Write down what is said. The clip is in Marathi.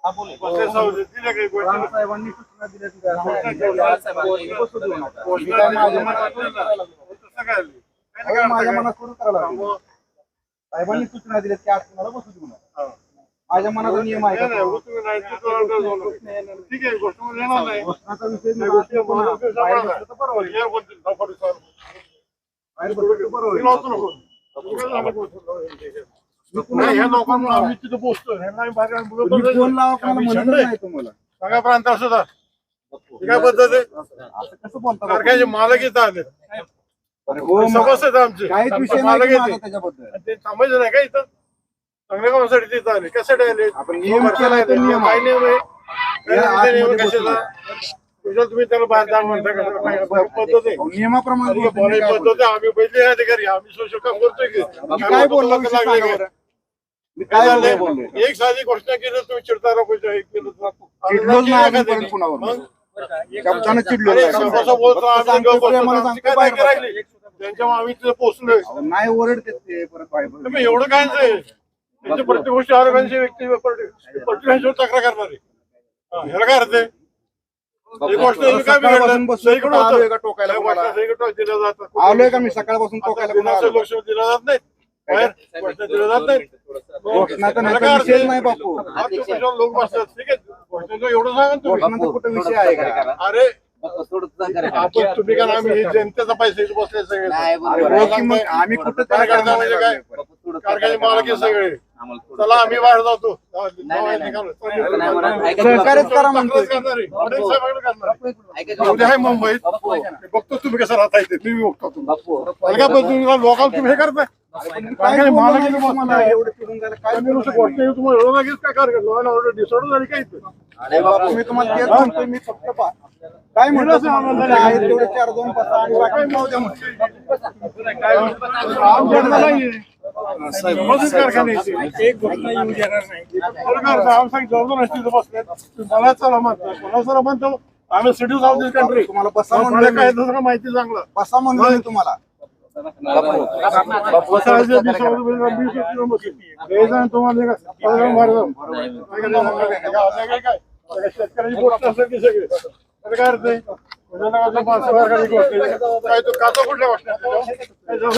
साहेबांनी सूचना दिल्या माझ्या मनात सुरू करायला साहेबांनी सूचना दिल्या की आज तुम्हाला बसू देऊ नका. माझ्या मनाचा नियम आहे ठीक आहे. घोषणाचा विषय ह्या लोकांना आम्ही तिथे पोहोचतोय फोन लावा कोणाला म्हणत नाही तुम्हाला सगळ्या प्रांत असं काय पद्धत आहे कसं बोलता कारखान्याचे मालक इथं आले सभासद आमचे काहीच विषय मालक नाही येते त्याच्याबद्दल ते थांबायचं नाही का इथं चांगल्या कामासाठी तिथं आले कशासाठी आले आपण नियम केलाय तो नियम काय नियम आहे काय नियम आतमध्ये कशाचा तुझ्या तुम्ही त्याला बाहेर जाग म्हणता का पद्धत आहे नियमाप्रमाणे पद्धत आहे. आम्ही पहिले अधिकारी आम्ही सोशल काम करतोय की काय बोलला मी काय बोललोय एक साधी घोषणा केली तुम्ही चिडता नको चिडलोच नाही अजूनपर्यंत कुणावर शब्दानं चिडलो राहिली त्यांच्यामुळे आम्ही तिथे पोहोचलोय नाही ओरडते ते परत बाहेर तुम्ही एवढं काय त्यांची प्रत्येक गोष्टी आरोग्यांची व्यक्ती प्रत्येक तक्रार करणार आहे ह्याला काय अर्थ आहे एक गोष्ट काय बिघडलं आलोय का टोकायला दिलं जातं आलोय का मी सकाळपासून टोकायला लक्ष दिलं जात नाही दिलं जात नाही घोषणाचा विषय नाही बापू लोक बसतात ठीक आहे घोषणेचं एवढं सांगा तुम्ही घोषणाचा कुठं विषय आहे का अरे आपण तुम्ही का आम्ही जनतेचा पैसे बसले सगळे आम्ही कुठं म्हणजे काय कारखाने मालक सगळे चला आम्ही बाहेर जातो सहकार्यच करा म्हणतो उद्या आहे मुंबईत बघतो तुम्ही कसं राहता येते तुम्ही बघतो तुम्ही लोकांना तुम्ही हे करताय कारखाने मालक तुम्हाला एवढं लागेल काय कारखाना डिसऑर्डर झाली काय मी तुम्हाला तेच म्हणतोय मी फक्त काय म्हटलं तेवढे 4-2 पास आणि मला चला म्हणतो आम्ही सिटीज ऑफ दिस कंट्री तुम्हाला बसा काय दुसरं माहिती चांगलं बसा म्हणलं तुम्हाला शेतकऱ्याची गोष्ट असेल की सगळे काय अर्थ आहे काय तो काचा कुठल्या गोष्टी